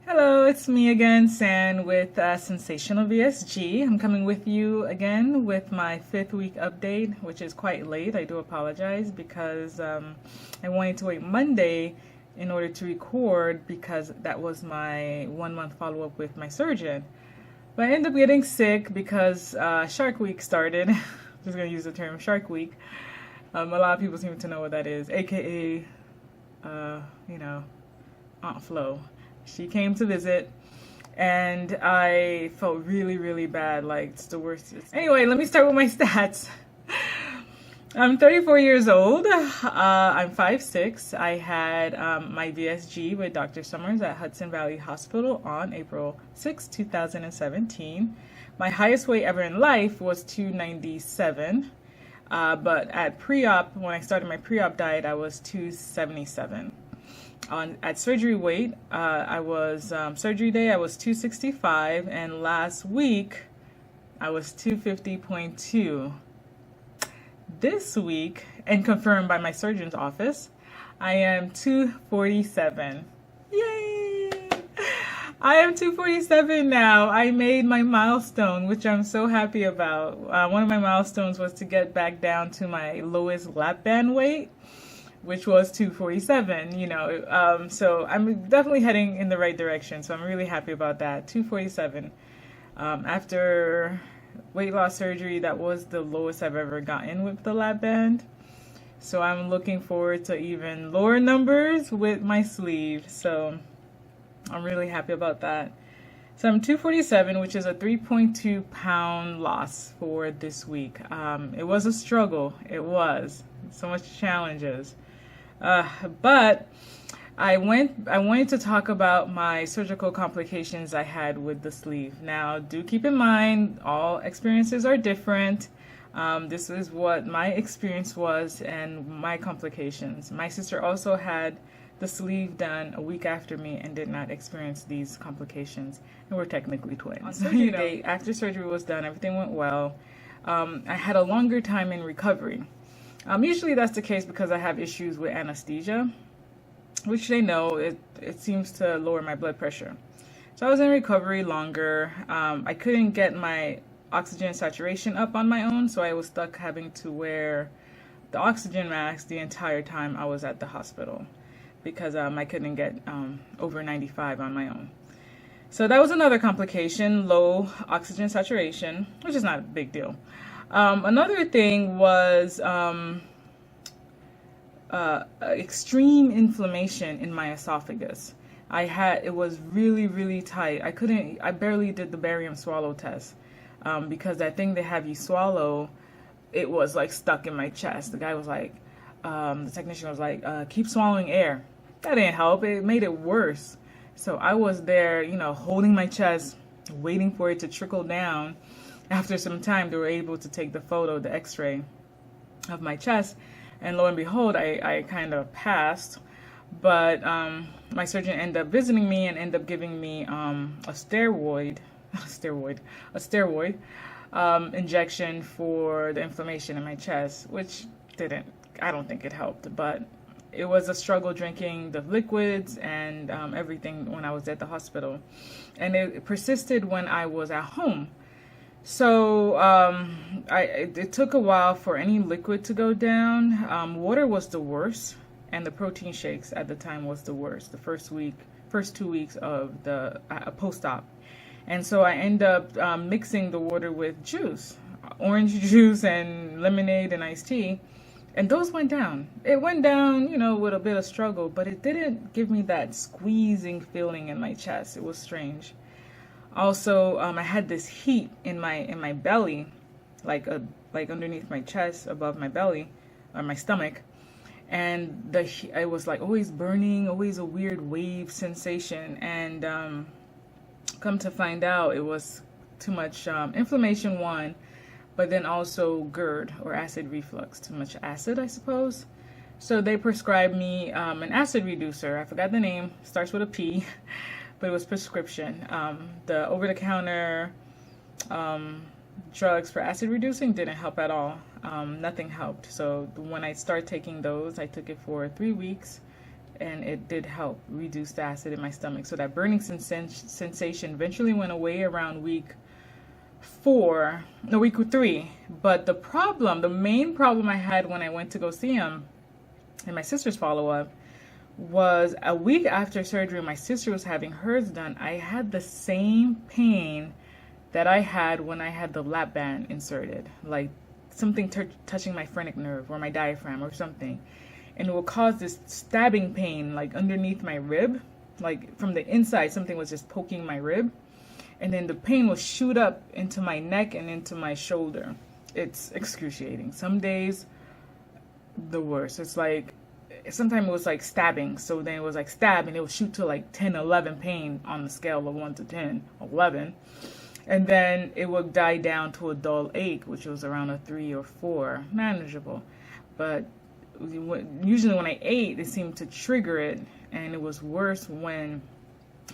Hello, it's me again, San, with Sensational VSG. I'm coming with you again with my 5th week update, which is quite late. I do apologize because I wanted to wait Monday in order to record because that was my 1 month follow up with my surgeon. But I ended up getting sick because Shark Week started. I'm just going to use the term Shark Week. A lot of people seem to know what that is, aka, Aunt Flo. She came to visit, and I felt really, really bad. Like, it's the worst. Anyway, let me start with my stats. I'm 34 years old. I'm 5'6". I had my VSG with Dr. Summers at Hudson Valley Hospital on April 6, 2017. My highest weight ever in life was 297. But at PreOp, when I started my PreOp diet, I was 277. At surgery weight, surgery day I was 265, and last week I was 250.2. This week, and confirmed by my surgeon's office, I am 247. Yay! I am 247 now. I made my milestone, which I'm so happy about. One of my milestones was to get back down to my lowest lap band weight, which was 247, so I'm definitely heading in the right direction. So I'm really happy about that. 247. After weight loss surgery, that was the lowest I've ever gotten with the lap band. So I'm looking forward to even lower numbers with my sleeve. So I'm really happy about that. So I'm 247, which is a 3.2 pound loss for this week. It was a struggle. It was so much challenges. But I wanted to talk about my surgical complications I had with the sleeve. Now, do keep in mind, all experiences are different. This is what my experience was and my complications. My sister also had the sleeve done a week after me and did not experience these complications. And we're technically twins. On surgery day, after surgery was done, everything went well. I had a longer time in recovery. Usually that's the case because I have issues with anesthesia, which they know it seems to lower my blood pressure. So I was in recovery longer. I couldn't get my oxygen saturation up on my own, so I was stuck having to wear the oxygen mask the entire time I was at the hospital because I couldn't get over 95 on my own. So that was another complication, low oxygen saturation, which is not a big deal. Another thing was extreme inflammation in my esophagus. It was really, really tight. I barely did the barium swallow test because that thing they have you swallow, it was like stuck in my chest. The guy was like, the technician was like, keep swallowing air. That didn't help. It made it worse. So I was there, holding my chest, waiting for it to trickle down. After some time, they were able to take the photo, the x-ray of my chest, and lo and behold, I kind of passed. But my surgeon ended up visiting me and ended up giving me a steroid injection for the inflammation in my chest, which I don't think it helped, but it was a struggle drinking the liquids and everything when I was at the hospital. And it persisted when I was at home. So it took a while for any liquid to go down. Water was the worst, and the protein shakes at the time was the worst. The first 2 weeks of the post-op, and so I ended up mixing the water with juice, orange juice and lemonade and iced tea, and those went down. It went down, with a bit of struggle, but it didn't give me that squeezing feeling in my chest. It was strange. Also, I had this heat in my belly, like underneath my chest, above my belly, or my stomach, and it was like always burning, always a weird wave sensation. And come to find out, it was too much inflammation, one, but then also GERD or acid reflux, too much acid, I suppose. So they prescribed me an acid reducer. I forgot the name. Starts with a P. But it was prescription. The over-the-counter drugs for acid reducing didn't help at all. Nothing helped. So when I started taking those, I took it for 3 weeks. and it did help reduce the acid in my stomach. So that burning sensation eventually went away around week 3. But the main problem I had when I went to go see him in my sister's follow-up was a week after surgery. My sister was having hers done. I had the same pain that I had when I had the lap band inserted, like something touching my phrenic nerve or my diaphragm or something. And it would cause this stabbing pain, like underneath my rib, like from the inside, something was just poking my rib. And then the pain will shoot up into my neck and into my shoulder. It's excruciating. Some days, the worst. It's like, sometimes it was like stabbing. So then it was like stab, and it would shoot to like 10, 11 pain on the scale of 1 to 10, 11. And then it would die down to a dull ache, which was around a 3 or 4, manageable. But usually when I ate, it seemed to trigger it, and it was worse when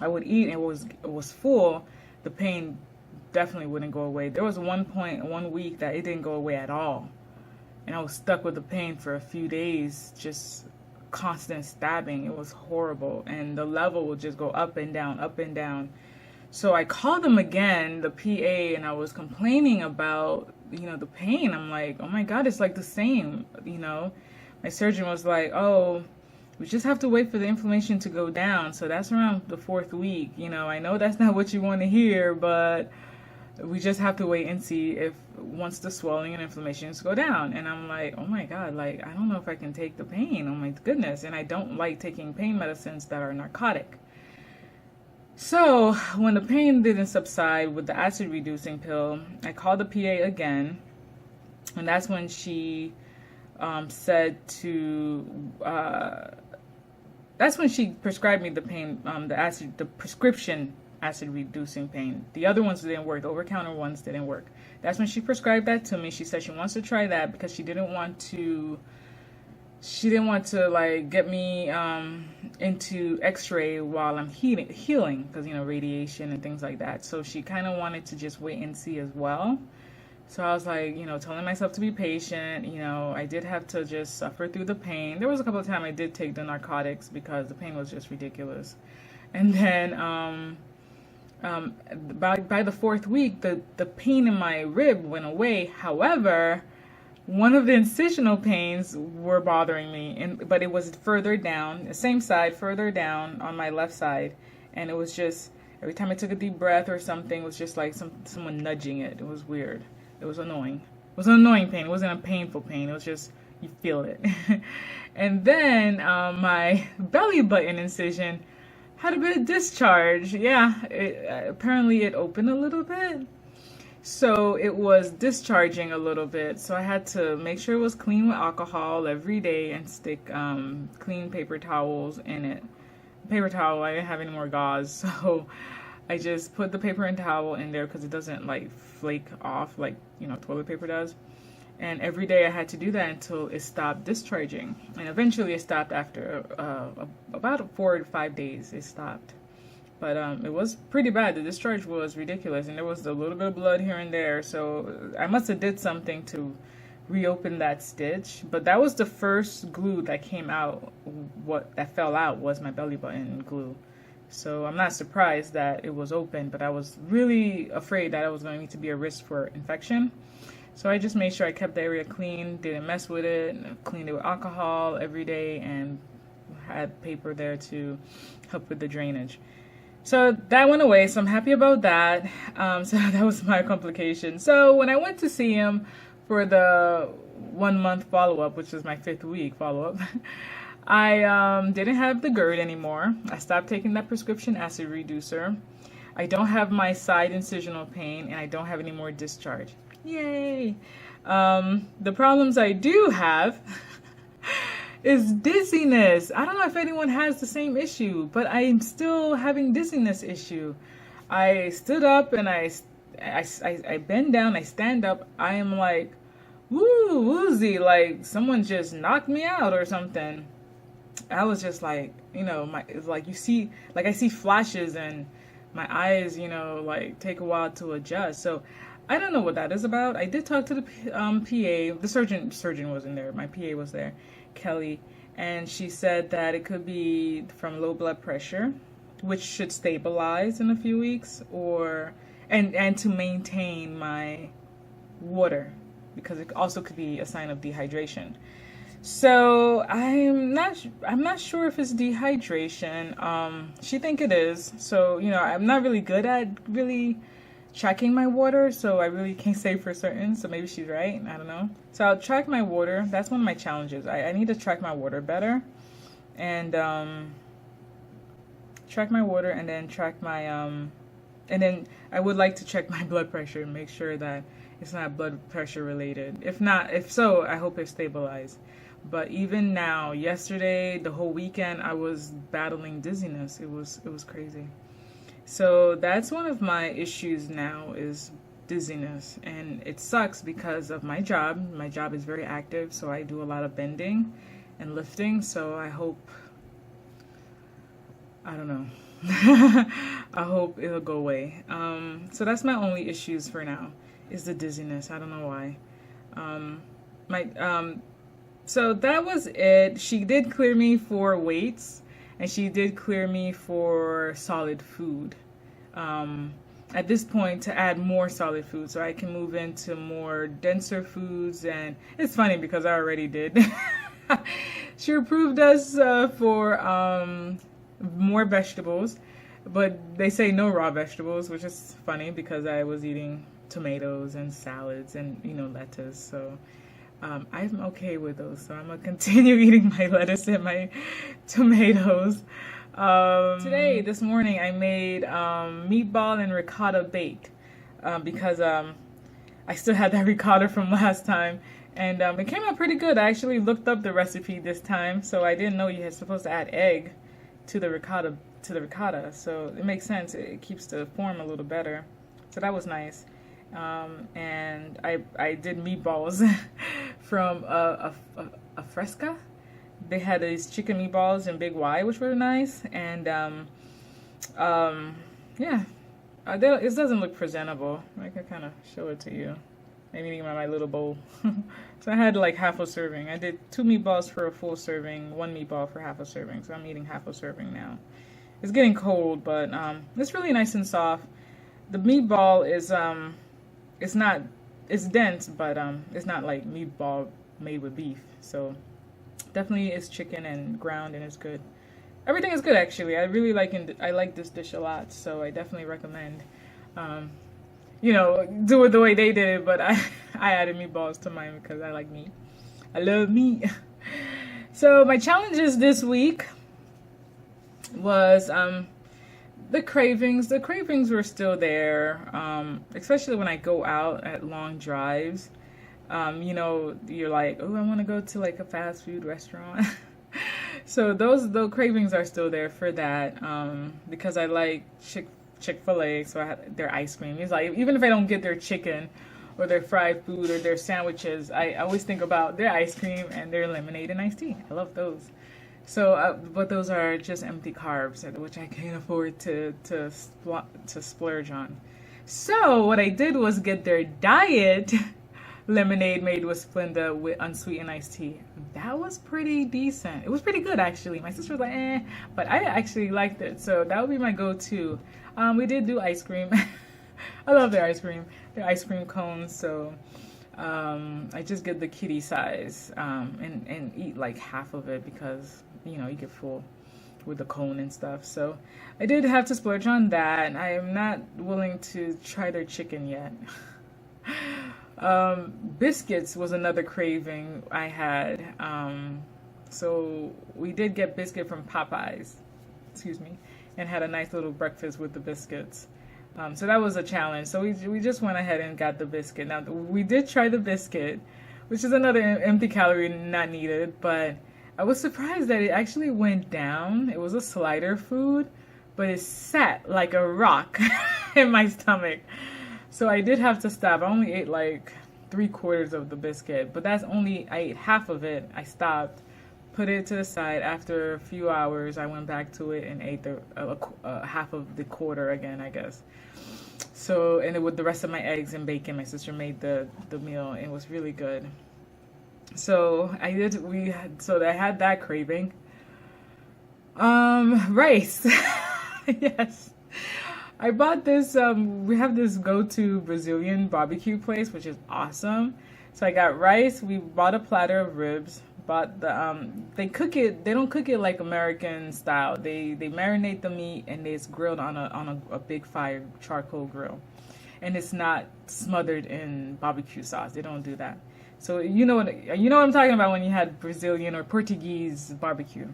I would eat and it was full. The pain definitely wouldn't go away. There was one week that it didn't go away at all, and I was stuck with the pain for a few days, just constant stabbing. It was horrible, and the level would just go up and down, up and down. So I called them again, the PA, and I was complaining about, the pain. I'm like, oh my God, it's like the same, My surgeon was like, oh, we just have to wait for the inflammation to go down. So that's around the 4th week. I know that's not what you want to hear, but we just have to wait and see if once the swelling and inflammations go down. And I'm like, oh my God, like, I don't know if I can take the pain. Oh my goodness. And I don't like taking pain medicines that are narcotic. So when the pain didn't subside with the acid reducing pill, I called the PA again. And that's when she that's when she prescribed me the pain, the prescription acid reducing pain. The other ones didn't work. The over-counter ones didn't work. That's when she prescribed that to me. She said she wants to try that because she didn't want to like get me into x-ray while I'm healing because, radiation and things like that. So she kind of wanted to just wait and see as well. So I was like, telling myself to be patient. I did have to just suffer through the pain. There was a couple of times I did take the narcotics because the pain was just ridiculous. And then by the 4th week, the pain in my rib went away. However, one of the incisional pains were bothering me, but it was further down, the same side, further down on my left side. And it was just, every time I took a deep breath or something, it was just like someone nudging it. It was weird. It was annoying. It was an annoying pain. It wasn't a painful pain. It was just, you feel it. And then my belly button incision had a bit of discharge. Yeah, apparently it opened a little bit. So it was discharging a little bit. So I had to make sure it was clean with alcohol every day and stick clean paper towels in it. Paper towel, I didn't have any more gauze. So I just put the paper and towel in there because it doesn't like flake off like, toilet paper does. And every day I had to do that until it stopped discharging. And eventually it stopped after about 4 to 5 days. It stopped. But it was pretty bad. The discharge was ridiculous. And there was a little bit of blood here and there. So I must have did something to reopen that stitch. But that was the first glue that came out. What that fell out was my belly button glue. So I'm not surprised that it was open. But I was really afraid that I was going to be a risk for infection. So I just made sure I kept the area clean, didn't mess with it, cleaned it with alcohol every day, and had paper there to help with the drainage. So that went away, so I'm happy about that. So that was my complication. So when I went to see him for the 1 month follow-up, which was my 5th week follow-up, I didn't have the GERD anymore. I stopped taking that prescription acid reducer. I don't have my side incisional pain, and I don't have any more discharge. Yay! The problems I do have is dizziness. I don't know if anyone has the same issue, but I'm still having dizziness issue. I stood up and I bend down, I stand up, I am like, woo, woozy, like someone just knocked me out or something. I was just like, it's like you see, like I see flashes and my eyes, like take a while to adjust. So I don't know what that is about. I did talk to the PA. The surgeon wasn't there. My PA was there, Kelly. and she said that it could be from low blood pressure, which should stabilize in a few weeks, or and to maintain my water, because it also could be a sign of dehydration. So I'm not sure if it's dehydration. She think it is. So, I'm not really good at really tracking my water, so I really can't say for certain. So maybe she's right. I don't know. So I'll track my water. That's one of my challenges. I need to track my water better, and track my water, and then track my and then I would like to check my blood pressure and make sure that it's not blood pressure related. If so, I hope it's stabilized. But even now, yesterday, the whole weekend, I was battling dizziness. It was crazy. So that's one of my issues now, is dizziness. And it sucks because of my job. My job is very active, so I do a lot of bending and lifting. So I don't know. I hope it'll go away. So that's my only issues for now, is the dizziness. I don't know why. So that was it. She did clear me for weights, and she did clear me for solid food. At this point, to add more solid food, so I can move into more denser foods. And it's funny because I already did. She approved us for more vegetables, but they say no raw vegetables, which is funny because I was eating tomatoes and salads and lettuce. So I'm okay with those, so I'm gonna continue eating my lettuce and my tomatoes. This morning, I made meatball and ricotta baked because I still had that ricotta from last time, and it came out pretty good. I actually looked up the recipe this time, so I didn't know you had supposed to add egg to the ricotta. So it makes sense. It keeps the form a little better. So that was nice. And I did meatballs from a Fresca. They had these chicken meatballs in Big Y, which were nice. And yeah, it doesn't look presentable. I can kind of show it to you. I'm eating my little bowl. So I had like half a serving. I did 2 meatballs for a full serving, 1 meatball for half a serving. So I'm eating half a serving now. It's getting cold, but it's really nice and soft. The meatball is it's dense, but it's not like meatball made with beef. So definitely it's chicken and ground, and it's good. Everything is good, actually. I really like this dish a lot, so I definitely recommend do it the way they did it, but I added meatballs to mine because I like meat. I love meat. So my challenges this week was the cravings. The cravings were still there, especially when I go out at long drives. You're like, oh, I want to go to like a fast food restaurant. So those cravings are still there for that, because I like Chick-fil-A, so I had their ice cream. It's like, even if I don't get their chicken or their fried food or their sandwiches, I always think about their ice cream and their lemonade and iced tea. I love those. So, but those are just empty carbs, which I can't afford to splurge on. So what I did was get their diet lemonade made with Splenda with unsweetened iced tea. That was pretty decent. It was pretty good, actually. My sister was like, eh, but I actually liked it. So that would be my go-to. We did do ice cream. I love their ice cream cones. So I just get the kitty size and eat like half of it because you get full with the cone and stuff. So I did have to splurge on that. I am not willing to try their chicken yet. Biscuits was another craving I had. So we did get biscuit from Popeyes, and had a nice little breakfast with the biscuits. So that was a challenge. So we just went ahead and got the biscuit. Now we did try the biscuit, which is another empty calorie not needed, but I was surprised that it actually went down. It was a slider food, but it sat like a rock in my stomach. So I did have to stop. I only ate like 3/4 of the biscuit, but I ate half of it. I stopped, put it to the side. After a few hours, I went back to it and ate the half of the quarter again, I guess. So, and it with the rest of my eggs and bacon, my sister made the meal. It was really good. So I had that craving. Rice. Yes. I bought this, we have this go-to Brazilian barbecue place, which is awesome. So I got rice, we bought a platter of ribs, bought they don't cook it like American style. They marinate the meat and it's grilled on a big fire charcoal grill. And it's not smothered in barbecue sauce. They don't do that. So you know what I'm talking about when you had Brazilian or Portuguese barbecue.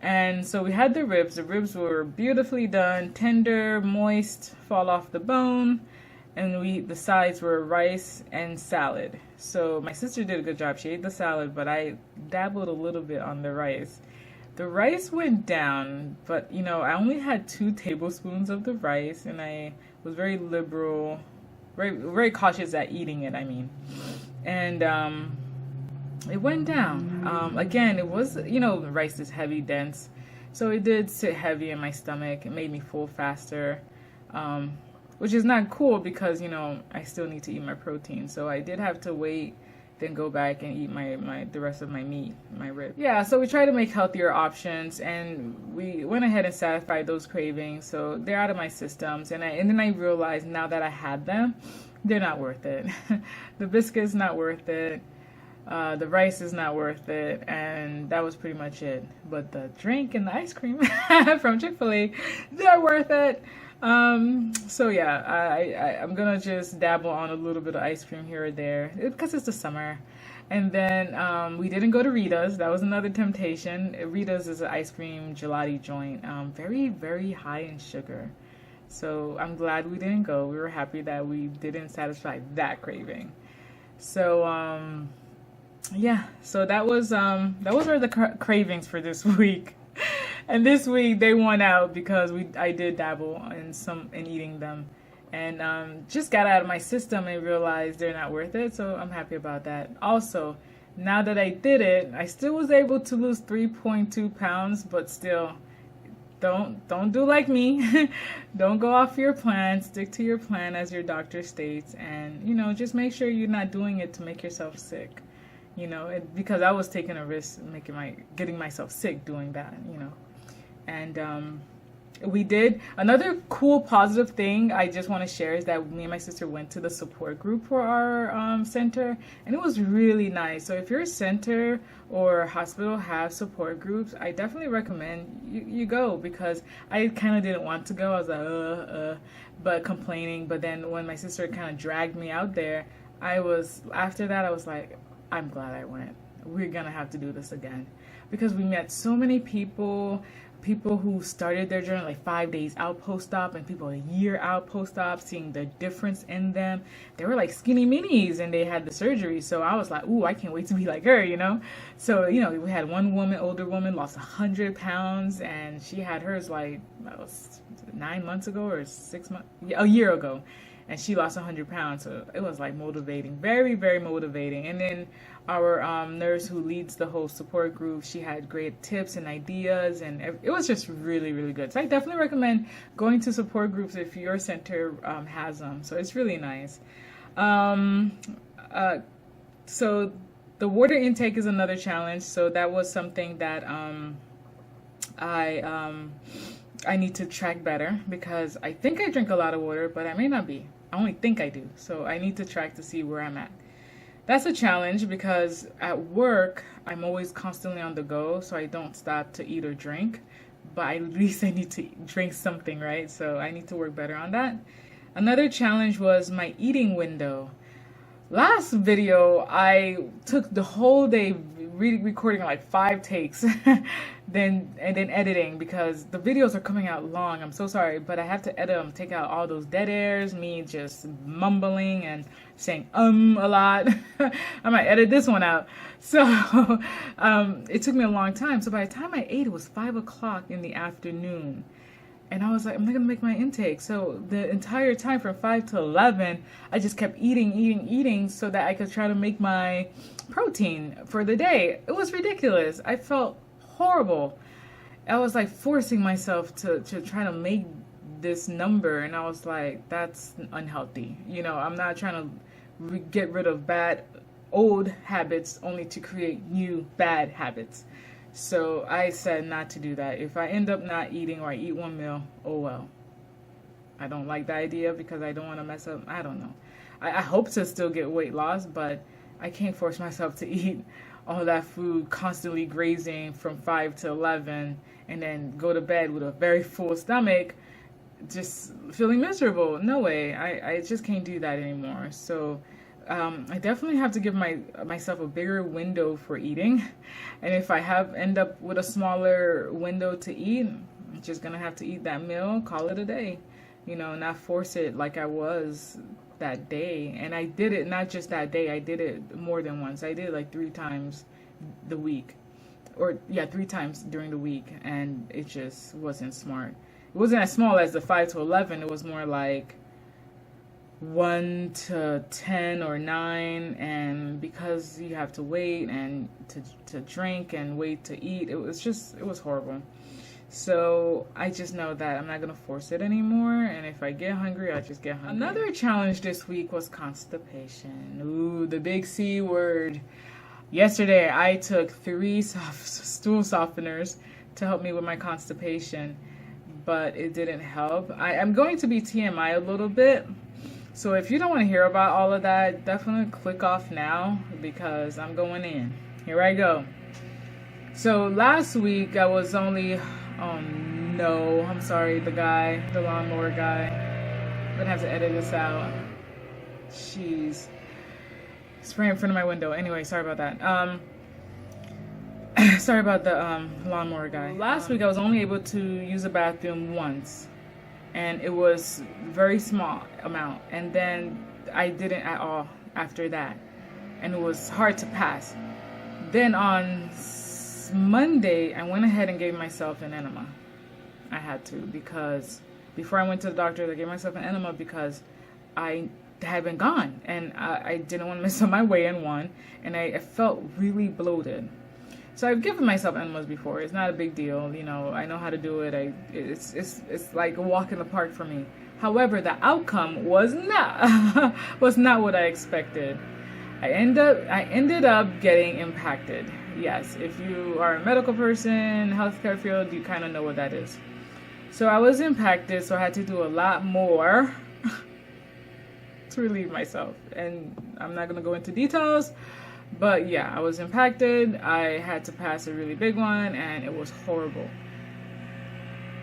And so we had the ribs. The ribs were beautifully done, tender, moist, fall off the bone. And the sides were rice and salad. So my sister did a good job. She ate the salad, but I dabbled a little bit on the rice. The rice went down, but I only had 2 tablespoons of the rice, and I was very liberal, very very cautious at eating it. I mean, and it went down. Again, it was, the rice is heavy, dense. So it did sit heavy in my stomach. It made me full faster, which is not cool because, I still need to eat my protein. So I did have to wait, then go back and eat the rest of my meat, my rib. Yeah, so we try to make healthier options, and we went ahead and satisfied those cravings. So they're out of my systems. And then I realized now that I had them, they're not worth it. The biscuit's not worth it. The rice is not worth it, and that was pretty much it. But the drink and the ice cream from Chick-fil-A, they're worth it. So yeah, I'm gonna just dabble on a little bit of ice cream here or there because it's the summer. And then we didn't go to Rita's. That was another temptation. Rita's is an ice cream gelati joint, very, very high in sugar. So I'm glad we didn't go. We were happy that we didn't satisfy that craving. So yeah, so those were the cravings for this week. And this week they won out because I did dabble in eating them, and just got out of my system and realized they're not worth it. So I'm happy about that. Also, now that I did it, I still was able to lose 3.2 pounds, but still, don't do like me. Don't go off your plan. Stick to your plan as your doctor states, and just make sure you're not doing it to make yourself sick. Because I was taking a risk getting myself sick doing that. And we did another cool positive thing I just want to share is that me and my sister went to the support group for our center, and it was really nice. So if your center or hospital have support groups, I definitely recommend you go, because I kind of didn't want to go. I was like but complaining. But then when my sister kind of dragged me out there, after that I was like, I'm glad I went. We're gonna have to do this again, because we met so many people who started their journey like 5 days out post-op, and people a year out post-op, seeing the difference in them. They were like skinny minis and they had the surgery. So I was like, ooh, I can't wait to be like her, So, we had one woman, older woman, lost 100 pounds, and she had hers like, that was 9 months ago or 6 months, a year ago. And she lost 100 pounds. So it was like motivating, very, very motivating. And then our nurse who leads the whole support group, she had great tips and ideas, and it was just really, really good. So I definitely recommend going to support groups if your center has them. So it's really nice. So the water intake is another challenge. So that was something that I need to track better, because I think I drink a lot of water, but I may not be. I only think I do. So I need to track to see where I'm at. That's a challenge because at work, I'm always constantly on the go, so I don't stop to eat or drink. But at least I need to drink something, right? So I need to work better on that. Another challenge was my eating window. Last video, I took the whole day recording like 5 takes, then editing, because the videos are coming out long. I'm so sorry, but I have to edit them, take out all those dead airs, me just mumbling and saying a lot. I might edit this one out. So it took me a long time. So by the time I ate, it was 5 o'clock in the afternoon. And I was like, I'm not going to make my intake. So the entire time from 5 to 11, I just kept eating so that I could try to make my protein for the day. It was ridiculous. I felt horrible. I was like forcing myself to try to make this number. And I was like, that's unhealthy. I'm not trying to get rid of bad old habits only to create new bad habits. So I said not to do that. If I end up not eating or I eat one meal, oh well. I don't like the idea because I don't want to mess up. I don't know. I hope to still get weight loss, but I can't force myself to eat all that food, constantly grazing from 5 to 11, and then go to bed with a very full stomach, just feeling miserable. No way. I just can't do that anymore. So I definitely have to give myself a bigger window for eating. And if I end up with a smaller window to eat, I'm just going to have to eat that meal, call it a day. You know, not force it like I was that day. And I did it not just that day, I did it more than once. I did it like 3 times the week. Or yeah, 3 times during the week, and it just wasn't smart. It wasn't as small as the 5 to 11. It was more like 1 to 10 or 9, and because you have to wait and to drink and wait to eat, it was horrible. So I just know that I'm not going to force it anymore, and if I get hungry, I just get hungry. Another challenge this week was constipation. Ooh, the big C word. Yesterday, I took 3 stool softeners to help me with my constipation, but it didn't help. I'm going to be TMI a little bit, so if you don't want to hear about all of that, definitely click off now because I'm going in. Here I go. So last week, I was only... Oh no, I'm sorry, the lawnmower guy. I'm gonna have to edit this out. Jeez. It's right in front of my window. Anyway, sorry about that. Sorry about the lawnmower guy. Last week I was only able to use the bathroom once. And it was very small amount. And then I didn't at all after that. And it was hard to pass. Then on Monday, I went ahead and gave myself an enema. I had to, because before I went to the doctor, I gave myself an enema because I had been gone and I didn't want to miss on my weigh-in one, and I felt really bloated. So I've given myself enemas before. It's not a big deal, you know. I know how to do it. It's like a walk in the park for me. However, the outcome was not what I expected. I ended up getting impacted. Yes, if you are a medical person, healthcare field, you kind of know what that is. So I was impacted, so I had to do a lot more to relieve myself. And I'm not going to go into details, but yeah, I was impacted. I had to pass a really big one, and it was horrible.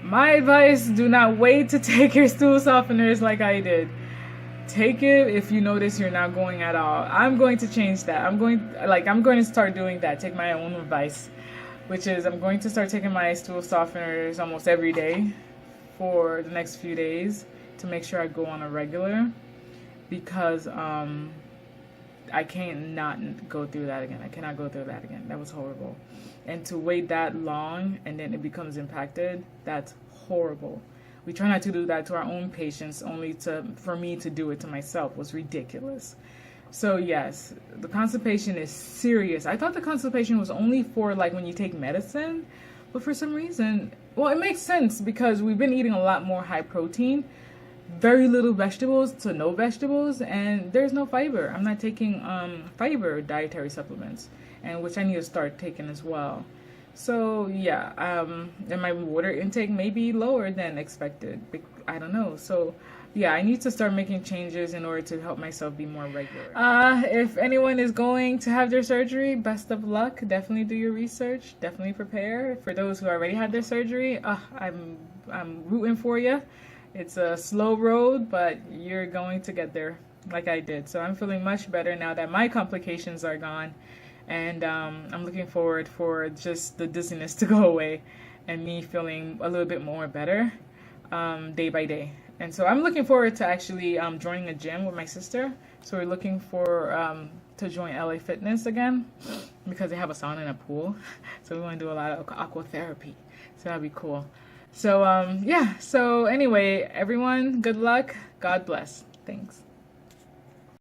My advice, do not wait to take your stool softeners like I did. Take it if you notice you're not going at all. I'm going to change that. I'm going to start doing that. Take my own advice, which is I'm going to start taking my stool softeners almost every day for the next few days to make sure I go on a regular, because I can't not go through that again. I cannot go through that again. That was horrible. And to wait that long and then it becomes impacted, that's horrible. We try not to do that to our own patients, only for me to do it to myself was ridiculous. So yes, the constipation is serious. I thought the constipation was only for like when you take medicine, but for some reason, well, it makes sense because we've been eating a lot more high protein, very little vegetables to no vegetables, and there's no fiber. I'm not taking fiber dietary supplements, and which I need to start taking as well. So yeah, and my water intake may be lower than expected. I don't know. So yeah, I need to start making changes in order to help myself be more regular. If anyone is going to have their surgery, best of luck. Definitely do your research. Definitely prepare. For those who already had their surgery, I'm rooting for you. It's a slow road, but you're going to get there like I did. So I'm feeling much better now that my complications are gone. And I'm looking forward for just the dizziness to go away and me feeling a little bit more better day by day. And so I'm looking forward to actually joining a gym with my sister. So we're looking for to join LA Fitness again because they have a sauna and a pool. So we want to do a lot of aqua therapy. So that'd be cool. So yeah, so anyway, everyone, good luck. God bless. Thanks.